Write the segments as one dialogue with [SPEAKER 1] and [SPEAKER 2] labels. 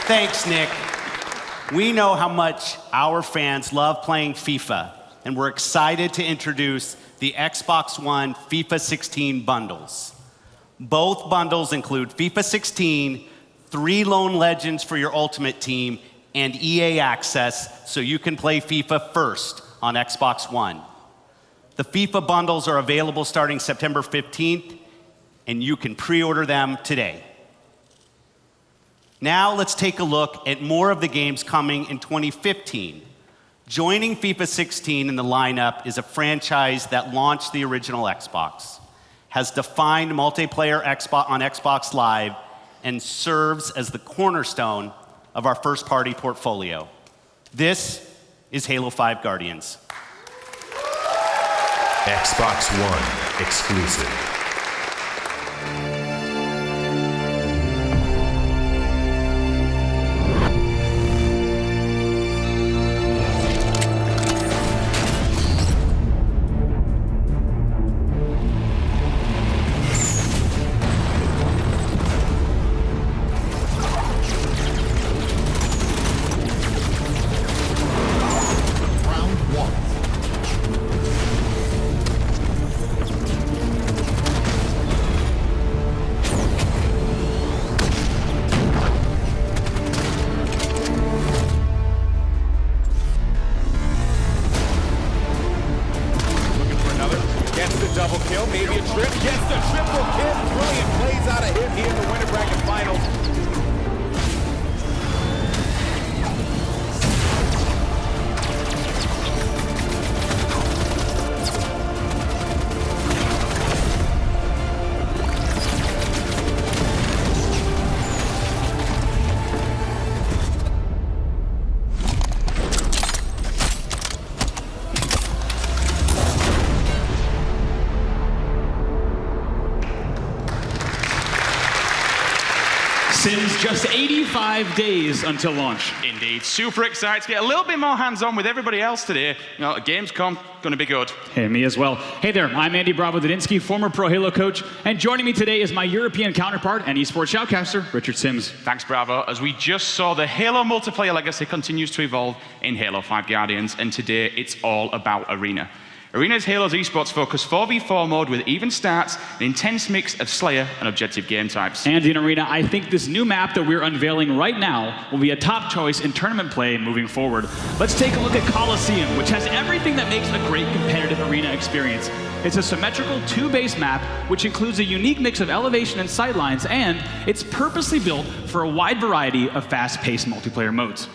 [SPEAKER 1] Thanks, Nick. We know how much our fans love playing FIFA, and we're excited to introduce the Xbox One FIFA 16 bundles. Both bundles include FIFA 16, 3 Lone Legends for your Ultimate Team, and EA access so you can play FIFA first on Xbox One. The FIFA bundles are available starting September 15th, and you can pre-order them today. Now let's take a look at more of the games coming in 2015. Joining FIFA 16 in the lineup is a franchise that launched the original Xbox, has defined multiplayer on Xbox Live, and serves as the cornerstone of our first-party portfolio. This is Halo 5 Guardians.
[SPEAKER 2] Xbox One exclusive.
[SPEAKER 3] Double kill, maybe a trip. Gets the triple kill. Brilliant plays out of him here in the winter bracket finals.
[SPEAKER 4] Sims just 85 days until launch.
[SPEAKER 5] Indeed, super excited to get a little bit more hands-on with everybody else today. You know, Gamescom, gonna be good.
[SPEAKER 4] Hey, me as well. Hey there, I'm Andy Bravo-Dudinsky, former Pro Halo coach, and joining me today is my European counterpart and esports shoutcaster, Richard Sims.
[SPEAKER 5] Thanks, Bravo. As we just saw, the Halo multiplayer legacy continues to evolve in Halo 5 Guardians, and today it's all about Arena. Arena is Halo's esports focused 4v4 mode with even starts, an intense mix of Slayer and objective game types.
[SPEAKER 4] And in Arena, I think this new map that we're unveiling right now will be a top choice in tournament play moving forward. Let's take a look at Coliseum, which has everything that makes a great competitive Arena experience. It's a symmetrical 2-base map, which includes a unique mix of elevation and sightlines, and it's purposely built for a wide variety of fast-paced multiplayer modes.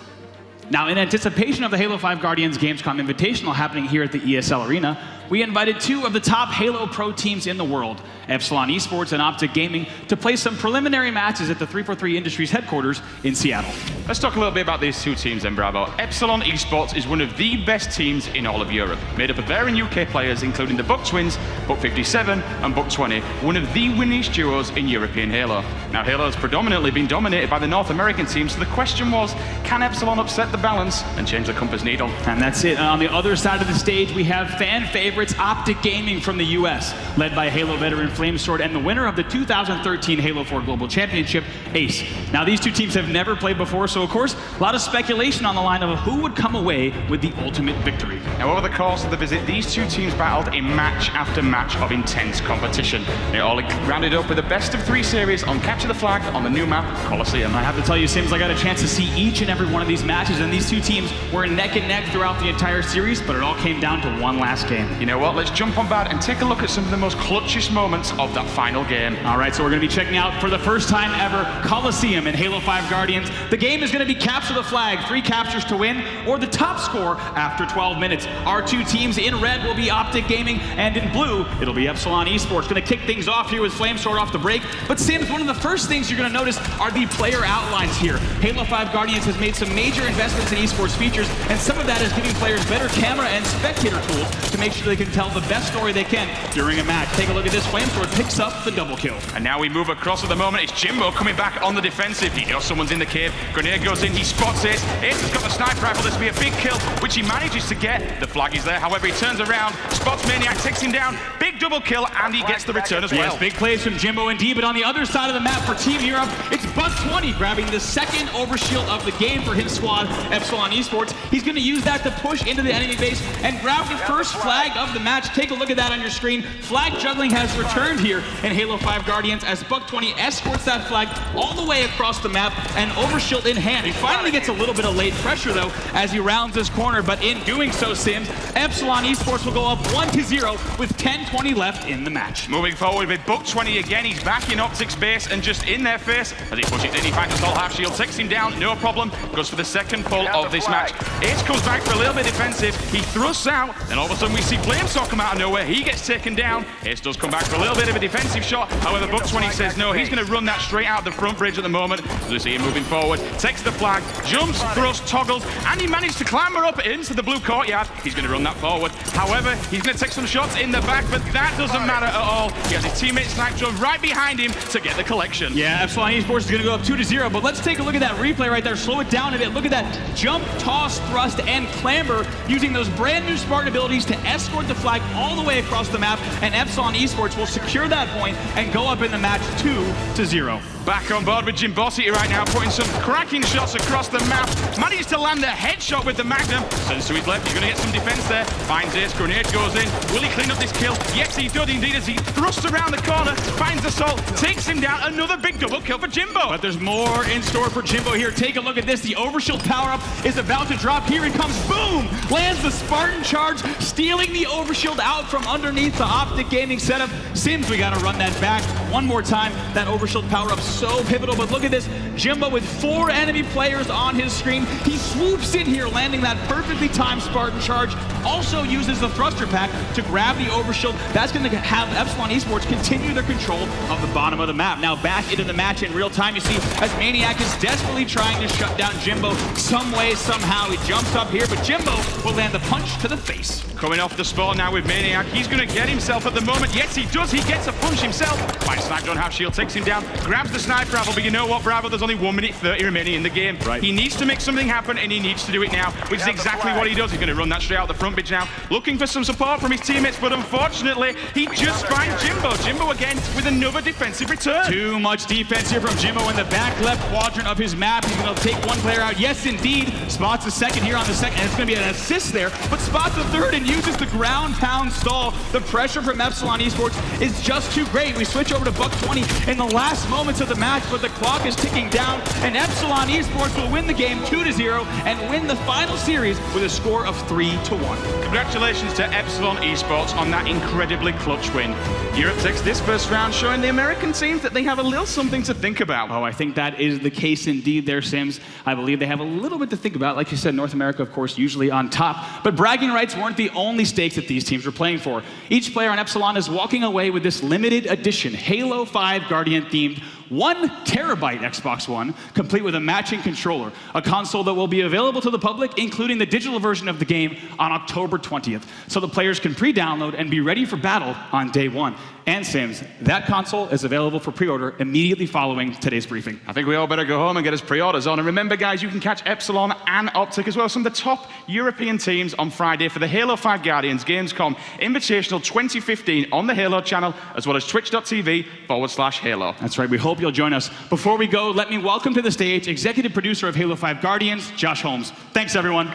[SPEAKER 4] Now, in anticipation of the Halo 5 Guardians Gamescom Invitational happening here at the ESL Arena, we invited 2 of the top Halo Pro teams in the world, Epsilon Esports and Optic Gaming, to play some preliminary matches at the 343 Industries headquarters in Seattle.
[SPEAKER 5] Let's talk a little bit about these 2 teams then, Bravo. Epsilon Esports is one of the best teams in all of Europe, made up of varying UK players, including the Buck Twins, Buck 57, and Buck 20, one of the winningest duos in European Halo. Now, Halo has predominantly been dominated by the North American team, so the question was, can Epsilon upset the balance and change the compass needle?
[SPEAKER 4] And that's it. And on the other side of the stage, we have fan favorites Optic Gaming from the US, led by Halo veteran Flamesword and the winner of the 2013 Halo 4 Global Championship, Ace. Now, these 2 teams have never played before, so of course, a lot of speculation on the line of who would come away with the ultimate victory.
[SPEAKER 5] Now, over the course of the visit, these 2 teams battled in match after match of intense competition. They all rounded up with a best of 3 series on Capture the Flag on the new map, Coliseum.
[SPEAKER 4] I have to tell you, Sims, I got a chance to see each and every one of these matches, and these 2 teams were neck and neck throughout the entire series, but it all came down to one last game.
[SPEAKER 5] You know what? Let's jump on board and take a look at some of the most clutchest moments of that final game.
[SPEAKER 4] All right, so we're going to be checking out, for the first time ever, Coliseum in Halo 5 Guardians. The game is going to be Capture the Flag, 3 captures to win, or the top score after 12 minutes. Our 2 teams in red will be Optic Gaming, and in blue, it'll be Epsilon Esports. Going to kick things off here with Flamesword off the break. But Sims, one of the first things you're going to notice are the player outlines here. Halo 5 Guardians has made some major investments in esports features, and some of that is giving players better camera and spectator tools to make sure they can tell the best story they can during a match. Take a look at this. Flamethrower picks up the double kill.
[SPEAKER 5] And now we move across at the moment. It's Jimbo coming back on the defensive. He knows someone's in the cave. Grenade goes in. He spots Ace. Ace has got the sniper rifle. This will be a big kill, which he manages to get. The flag is there. However, he turns around, spots Maniac, takes him down. Big double kill, and he gets the return as well.
[SPEAKER 4] Yes, big plays from Jimbo indeed, but on the other side of the map for Team Europe, it's Buck20 grabbing the second overshield of the game for his squad, Epsilon Esports. He's going to use that to push into the enemy base and grab the first flag of the match. Take a look at that on your screen. Flag juggling has returned here in Halo 5 Guardians as Buck20 escorts that flag all the way across the map and overshield in hand. He finally gets a little bit of late pressure though as he rounds this corner, but in doing so, Sims, Epsilon Esports will go up 1-0 with 10:20 left in the match.
[SPEAKER 5] Moving forward with Buck20 again. He's back in Optic's base and just in their face as he pushes in. He finds Assault Half Shield, takes him down, no problem. Goes for the second pull of this match. Ace comes back for a little bit defensive. He thrusts out, and all of a sudden we see Flamesaw come out of nowhere. He gets taken down. Ace does come back for a little bit of a defensive shot. However, Buck20 says no. He's going to run that straight out of the front bridge at the moment. As we see him moving forward, takes the flag, jumps, thrusts, toggles, and he managed to clamber up into the blue courtyard. He's going to run that forward. However, he's going to take some shots in the back, but that doesn't matter at all. He has his teammate Sniper right behind him to get the collection.
[SPEAKER 4] Yeah, Epsilon Esports is going to go up 2-0, but let's take a look at that replay right there. Slow it down a bit. Look at that jump, toss, thrust, and clamber using those brand new Spartan abilities to escort the flag all the way across the map, and Epsilon Esports will secure that point and go up in the match 2-0.
[SPEAKER 5] Back on board with Jimbosity right now, putting some cracking shots across the map. Managed to land a headshot with the Magnum. Turns to his left, he's going to get some defense there. Finds Ace, grenade goes in. Will he clean up this kill? Yes, he does indeed as he thrusts around the corner, finds Assault, takes him down. Another big double kill for Jimbo.
[SPEAKER 4] But there's more in store for Jimbo here. Take a look at this. The overshield power-up is about to drop. Here it comes. Boom! Lands the Spartan charge, stealing the overshield out from underneath the Optic Gaming setup. Sims, we got to run that back one more time. That overshield power-up so pivotal, but look at this. Jimbo with 4 enemy players on his screen. He swoops in here, landing that perfectly timed Spartan charge. Also uses the thruster pack to grab the overshield. That's going to have Epsilon Esports continue their control of the bottom of the map. Now back into the match in real time, you see as Maniac is desperately trying to shut down Jimbo. Some way, somehow, he jumps up here, but Jimbo will land the punch to the face.
[SPEAKER 5] Coming off the spawn now with Maniac. He's going to get himself at the moment. Yes, he does. He gets a punch himself. Finds Sniper on half shield, takes him down, grabs the sniper rifle, but you know what, Bravo? There's only 1 minute 30 remaining in the game. Right. He needs to make something happen, and he needs to do it now, which is exactly what he does. He's going to run that straight out the front bridge now, looking for some support from his teammates, but unfortunately, he just finds Jimbo. Jimbo again with another defensive return.
[SPEAKER 4] Too much defense here from Jimbo in the back left quadrant of his map. He's going to take one player out. Yes, indeed. Spots the second here on the second, and it's going to be an assist there, but spots the third and uses the ground pound stall. The pressure from Epsilon Esports is just too great. We switch over to Buck20 in the last moments of the match, but the clock is ticking down, and Epsilon Esports will win the game 2-0 and win the final series with a score of 3-1.
[SPEAKER 5] Congratulations to Epsilon Esports on that incredibly clutch win. Europe takes this first round, showing the American teams that they have a little something to think about.
[SPEAKER 4] Oh, I think that is the case indeed there, Sims. I believe they have a little bit to think about. Like you said, North America, of course, usually on top. But bragging rights weren't the only stakes that these teams were playing for. Each player on Epsilon is walking away with this limited edition Halo 5 Guardian themed 1 terabyte Xbox One, complete with a matching controller, a console that will be available to the public, including the digital version of the game, on October 20th, so the players can pre-download and be ready for battle on day 1. And Sims, that console is available for pre-order immediately following today's briefing.
[SPEAKER 5] I think we all better go home and get us pre-orders on. And remember, guys, you can catch Epsilon and Optic as well, some of the top European teams on Friday for the Halo 5 Guardians Gamescom Invitational 2015 on the Halo channel, as well as twitch.tv/Halo.
[SPEAKER 4] That's right, we hope you'll join us. Before we go, let me welcome to the stage executive producer of Halo 5 Guardians, Josh Holmes. Thanks, everyone.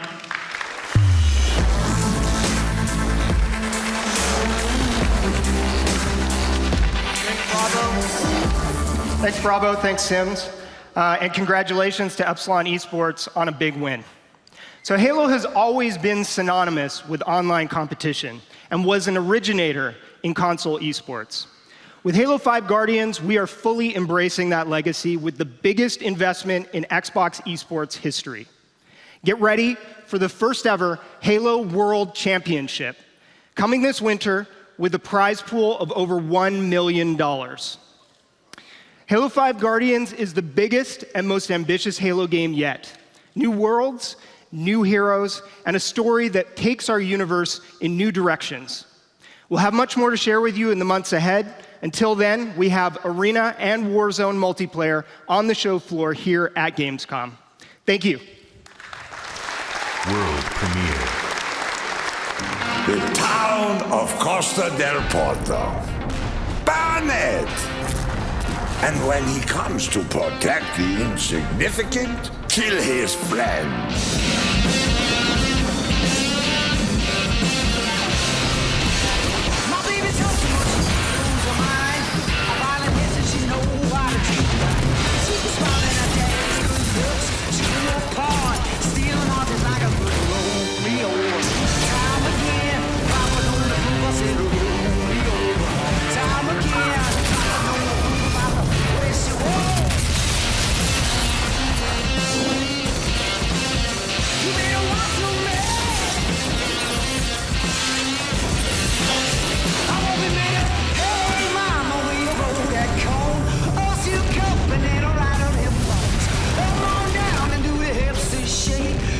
[SPEAKER 6] Thanks, Bravo. Thanks, Sims. And congratulations to Epsilon Esports on a big win. So Halo has always been synonymous with online competition and was an originator in console esports. With Halo 5 Guardians, we are fully embracing that legacy with the biggest investment in Xbox esports history. Get ready for the first ever Halo World Championship, coming this winter with a prize pool of over $1 million. Halo 5 Guardians is the biggest and most ambitious Halo game yet. New worlds, new heroes, and a story that takes our universe in new directions. We'll have much more to share with you in the months ahead. Until then, we have Arena and Warzone multiplayer on the show floor here at Gamescom. Thank you.
[SPEAKER 2] World premiere.
[SPEAKER 7] The town of Costa del Porto. Barnett! And when he comes to protect the insignificant, kill his friends.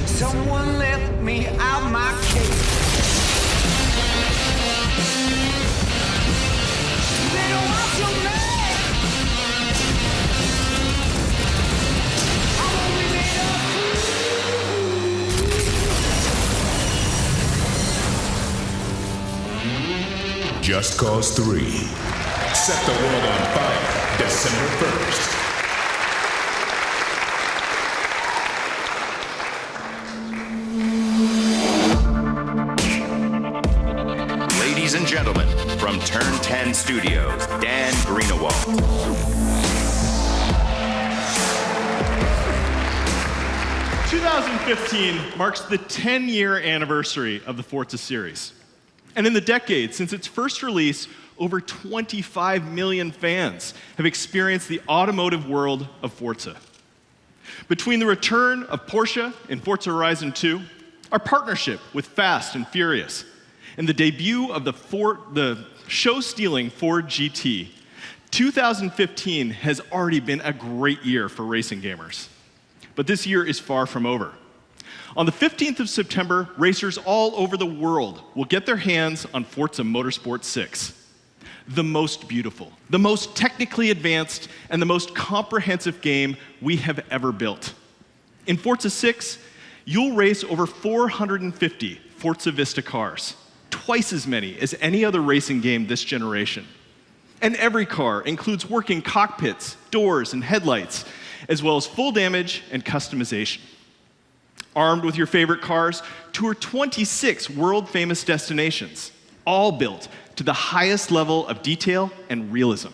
[SPEAKER 8] Someone left me out my cage. They don't want to make. I'm only made of
[SPEAKER 2] Just Cause 3. Set the world on fire December 1st. Ladies and gentlemen, from Turn 10 Studios, Dan Greenawalt.
[SPEAKER 9] 2015 marks the 10-year anniversary of the Forza series. And in the decade since its first release, over 25 million fans have experienced the automotive world of Forza. Between the return of Porsche in Forza Horizon 2, our partnership with Fast and Furious, and the debut of the show-stealing Ford GT, 2015 has already been a great year for racing gamers. But this year is far from over. On the 15th of September, racers all over the world will get their hands on Forza Motorsport 6. The most beautiful, the most technically advanced, and the most comprehensive game we have ever built. In Forza 6, you'll race over 450 Forza Vista cars, twice as many as any other racing game this generation. And every car includes working cockpits, doors, and headlights, as well as full damage and customization. Armed with your favorite cars, tour 26 world-famous destinations, all built to the highest level of detail and realism.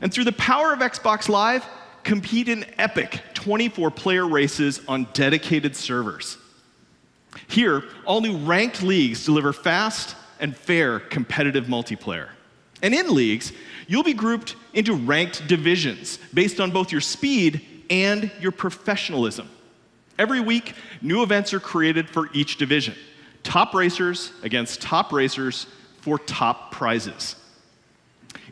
[SPEAKER 9] And through the power of Xbox Live, compete in epic 24-player races on dedicated servers. Here, all new ranked leagues deliver fast and fair competitive multiplayer. And in leagues, you'll be grouped into ranked divisions based on both your speed and your professionalism. Every week, new events are created for each division. Top racers against top racers for top prizes.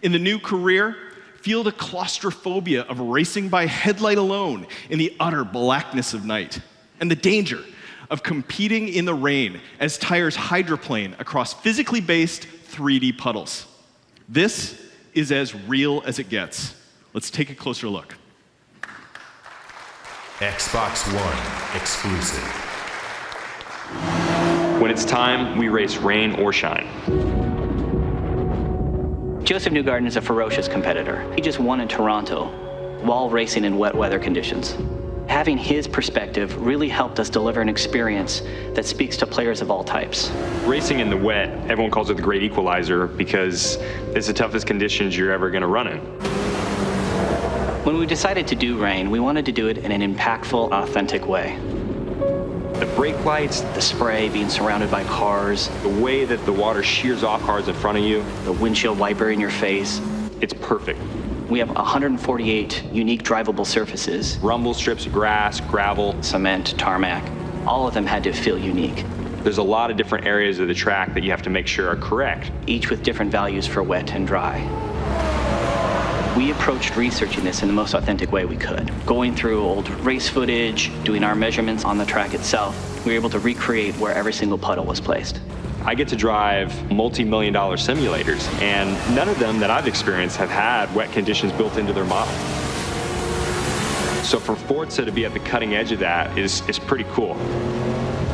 [SPEAKER 9] In the new career, feel the claustrophobia of racing by headlight alone in the utter blackness of night, and the danger of competing in the rain as tires hydroplane across physically based 3D puddles. This is as real as it gets. Let's take a closer look.
[SPEAKER 2] Xbox One exclusive.
[SPEAKER 10] When it's time, we race rain or shine.
[SPEAKER 11] Joseph Newgarden is a ferocious competitor. He just won in Toronto while racing in wet weather conditions. Having his perspective really helped us deliver an experience that speaks to players of all types.
[SPEAKER 10] Racing in the wet, everyone calls it the great equalizer because it's the toughest conditions you're ever going to run in.
[SPEAKER 11] When we decided to do rain, we wanted to do it in an impactful, authentic way.
[SPEAKER 10] The brake lights,
[SPEAKER 11] The spray, being surrounded by cars,
[SPEAKER 10] the way that the water shears off cars in front of you,
[SPEAKER 11] the windshield wiper in your face.
[SPEAKER 10] it's perfect.
[SPEAKER 11] We have 148 unique drivable surfaces.
[SPEAKER 10] Rumble strips, grass, gravel,
[SPEAKER 11] Cement, tarmac. All of them had to feel unique.
[SPEAKER 10] There's a lot of different areas of the track that you have to make sure are correct.
[SPEAKER 11] Each with different values for wet and dry. We approached researching this in the most authentic way we could. Going through old race footage, doing our measurements on the track itself, we were able to recreate where every single puddle was placed.
[SPEAKER 10] I get to drive multi-million-dollar simulators, and none of them that I've experienced have had wet conditions built into their model. So for Forza to be at the cutting edge of that is pretty cool.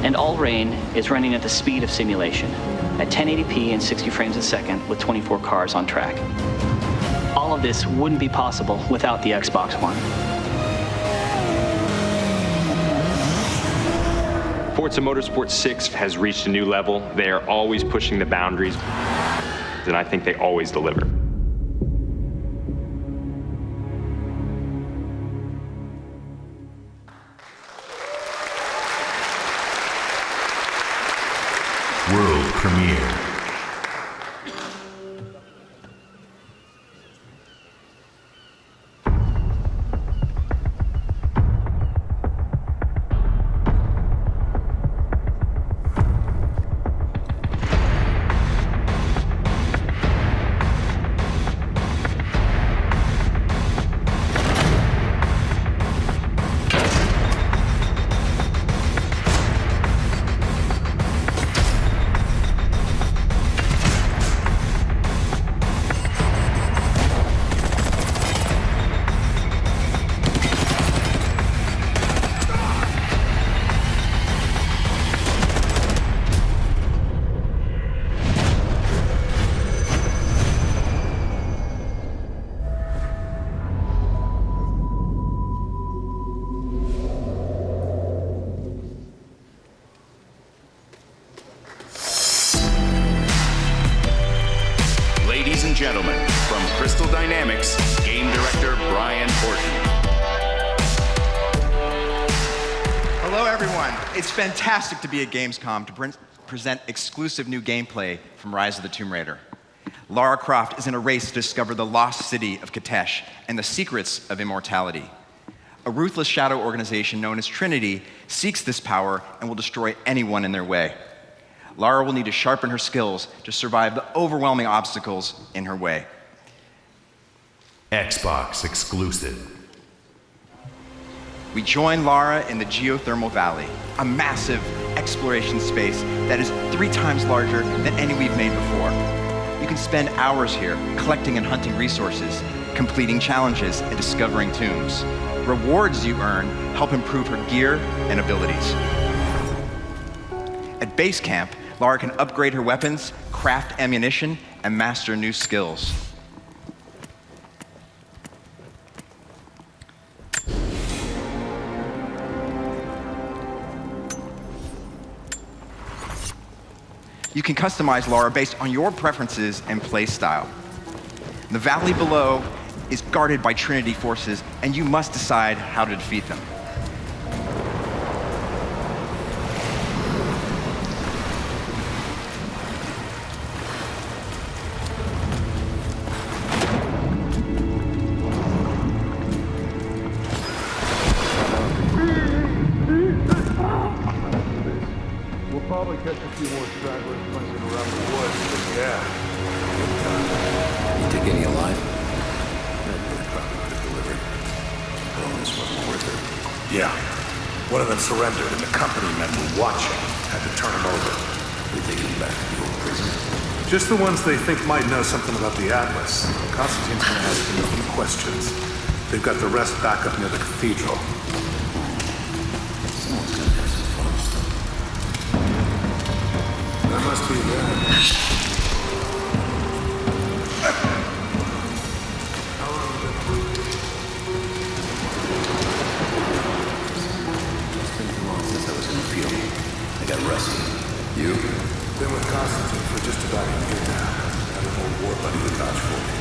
[SPEAKER 11] And All Rain is running at the speed of simulation, at 1080p and 60 frames a second with 24 cars on track. All of this wouldn't be possible without the Xbox One.
[SPEAKER 10] Forza Motorsport 6 has reached a new level. They are always pushing the boundaries, and I think they always deliver.
[SPEAKER 12] World premiere.
[SPEAKER 2] Ladies and gentlemen, from Crystal Dynamics, game director Brian Horton.
[SPEAKER 13] Hello, everyone. It's fantastic to be at Gamescom to present exclusive new gameplay from Rise of the Tomb Raider. Lara Croft is in a race to discover the lost city of Katesh and the secrets of immortality. A ruthless shadow organization known as Trinity seeks this power and will destroy anyone in their way. Lara will need to sharpen her skills to survive the overwhelming obstacles in her way.
[SPEAKER 12] Xbox exclusive.
[SPEAKER 13] We join Lara in the Geothermal Valley, a massive exploration space that is 3 times larger than any we've made before. You can spend hours here collecting and hunting resources, completing challenges, and discovering tombs. Rewards you earn help improve her gear and abilities. At base camp, Lara can upgrade her weapons, craft ammunition, and master new skills. You can customize Lara based on your preferences and play style. The valley below is guarded by Trinity forces, and you must decide how to defeat them.
[SPEAKER 14] Probably catch a few more stragglers buzzing around the woods, but yeah.
[SPEAKER 15] You take any alive? They probably would have delivered. But this wasn't worth it.
[SPEAKER 7] Yeah. One of them surrendered and the company men were watching. Had to turn him over.
[SPEAKER 15] They take him back to the old prison.
[SPEAKER 14] Just the ones they think might know something about the Atlas. Constantine's gonna ask them a few questions. They've got the rest back up near the cathedral.
[SPEAKER 15] Someone's gonna have some fun.
[SPEAKER 14] That must be them.
[SPEAKER 15] It's been too long since I was in the field. I got rusty. You?
[SPEAKER 14] Been with Constantine for just about a year now. Had an old war buddy to vouch for me.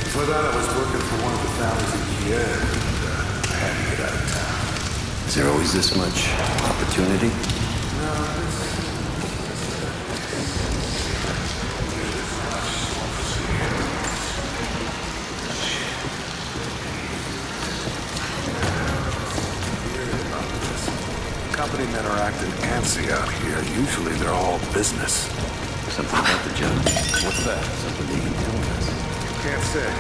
[SPEAKER 14] Before that, I was working for one of the families in Kiev, and I had to get out of town.
[SPEAKER 15] Is there always this much opportunity?
[SPEAKER 14] No, company men are acting antsy out here. Usually they're all business.
[SPEAKER 15] Something about the judge.
[SPEAKER 14] What's that?
[SPEAKER 15] Something they can tell us.
[SPEAKER 14] Can't say.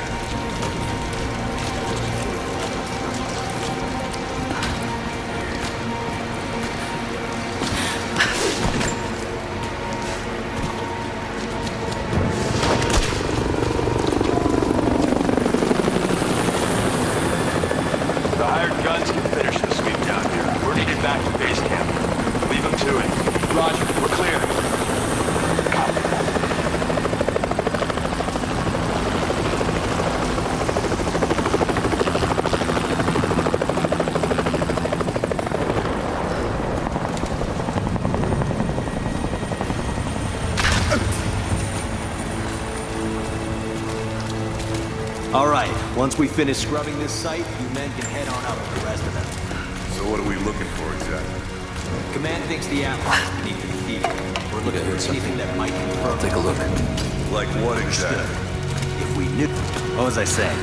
[SPEAKER 15] All right, once we finish scrubbing this site, you men can head on up with the rest of them.
[SPEAKER 14] So what are we looking for exactly?
[SPEAKER 15] Command thinks the outlaws is beneath the defeated. We're looking for anything that might confirm. Take a look.
[SPEAKER 14] Like what exactly?
[SPEAKER 15] If we knew... What was I saying?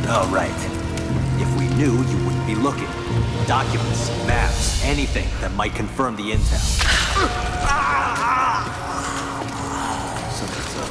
[SPEAKER 15] Oh, right. If we knew, you wouldn't be looking. Documents, maps, anything that might confirm the intel. Something's up.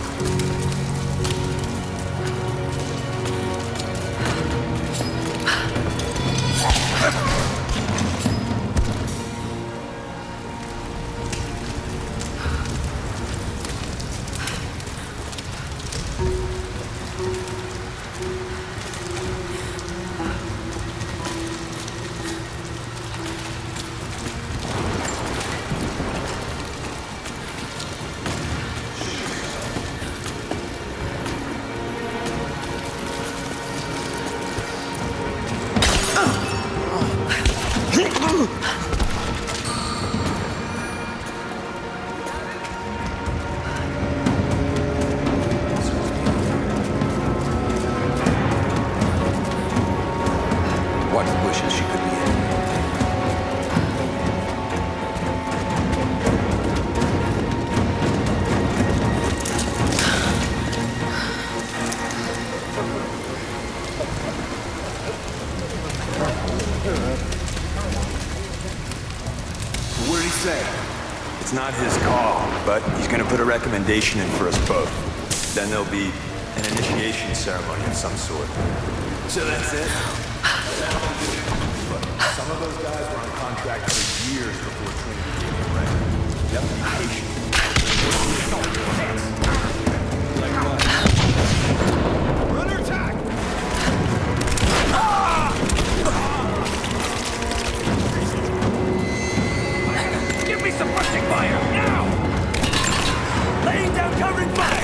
[SPEAKER 15] Watch the bushes, she could be in.
[SPEAKER 7] What did he say? It's not his call, but he's gonna put a recommendation in for us both. Then there'll be an initiation ceremony of some sort. So that's it? Look, some of those guys were on contract for years before training became ready. You have to be patient. Like what? Runner attack!
[SPEAKER 8] Give me suppressing fire, now! Laying down covering fire!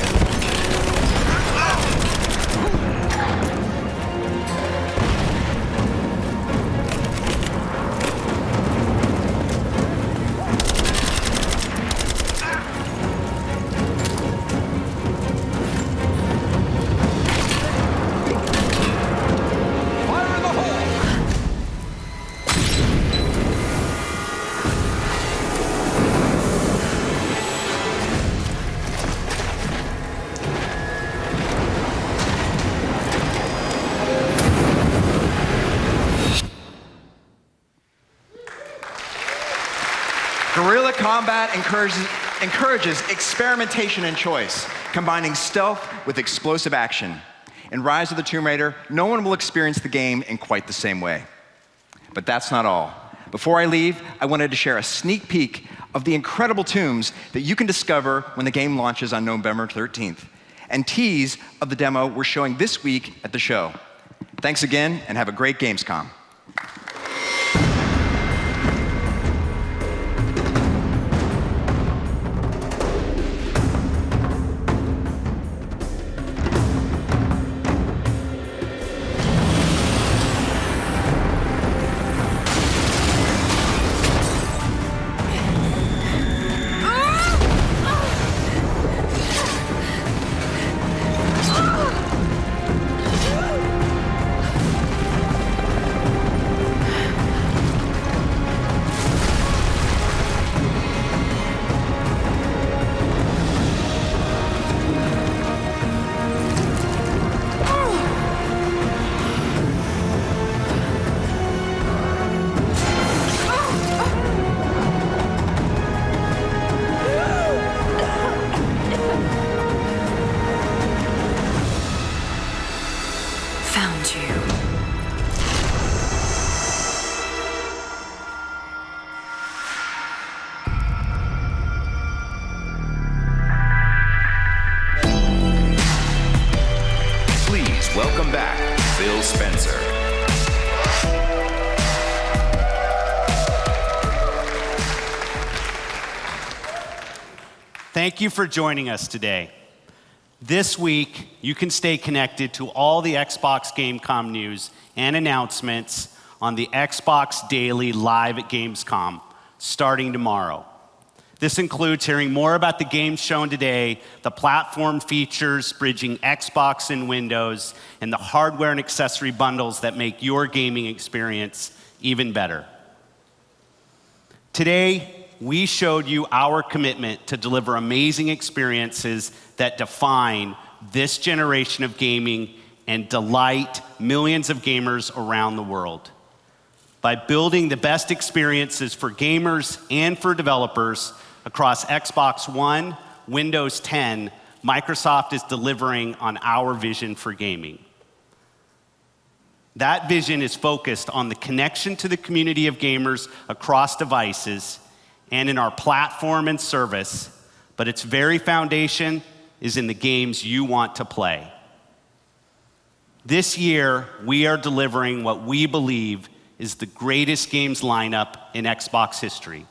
[SPEAKER 13] Guerrilla combat encourages experimentation and choice, combining stealth with explosive action. In Rise of the Tomb Raider, no one will experience the game in quite the same way. But that's not all. Before I leave, I wanted to share a sneak peek of the incredible tombs that you can discover when the game launches on November 13th, and tease of the demo we're showing this week at the show. Thanks again, and have a great Gamescom.
[SPEAKER 2] Welcome back, Phil Spencer.
[SPEAKER 1] Thank you for joining us today. This week, you can stay connected to all the Xbox Gamescom news and announcements on the Xbox Daily Live at Gamescom, starting tomorrow. This includes hearing more about the games shown today, the platform features bridging Xbox and Windows, and the hardware and accessory bundles that make your gaming experience even better. Today, we showed you our commitment to deliver amazing experiences that define this generation of gaming and delight millions of gamers around the world. By building the best experiences for gamers and for developers across Xbox One, Windows 10, Microsoft is delivering on our vision for gaming. That vision is focused on the connection to the community of gamers across devices and in our platform and service, but its very foundation is in the games you want to play. This year, we are delivering what we believe is the greatest games lineup in Xbox history.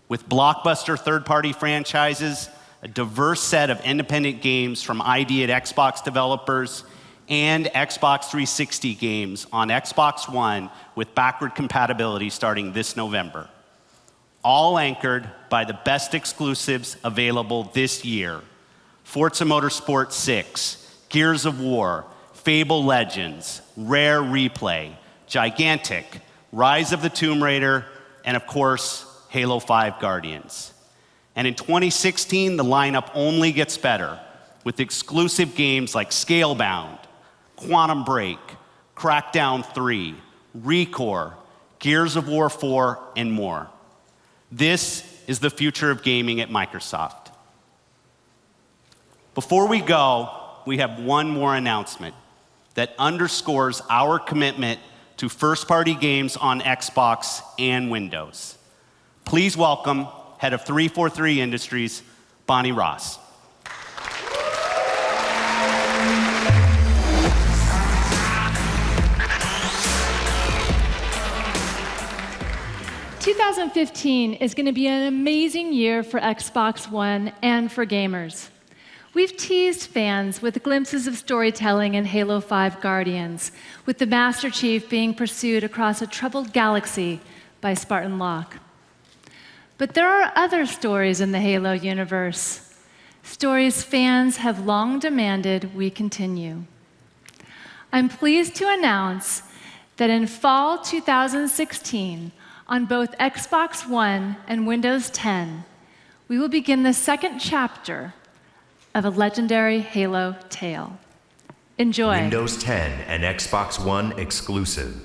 [SPEAKER 1] With blockbuster third-party franchises, a diverse set of independent games from ID at Xbox developers, and Xbox 360 games on Xbox One with backward compatibility starting this November. All anchored by the best exclusives available this year: Forza Motorsport 6, Gears of War, Fable Legends, Rare Replay, Gigantic, Rise of the Tomb Raider, and of course, Halo 5 Guardians. And in 2016, the lineup only gets better, with exclusive games like Scalebound, Quantum Break, Crackdown 3, ReCore, Gears of War 4, and more. This is the future of gaming at Microsoft. Before we go, we have one more announcement that underscores our commitment to first-party games on Xbox and Windows. Please welcome Head of 343 Industries, Bonnie Ross.
[SPEAKER 16] "2015 is going to be an amazing year for Xbox One and for gamers. We've teased fans with glimpses of storytelling in Halo 5 Guardians, with the Master Chief being pursued across a troubled galaxy by Spartan Locke. But there are other stories in the Halo universe, stories fans have long demanded we continue. I'm pleased to announce that in fall 2016, on both Xbox One and Windows 10, we will begin the second chapter of a legendary Halo tale. Enjoy.
[SPEAKER 12] Windows 10 and Xbox One exclusive.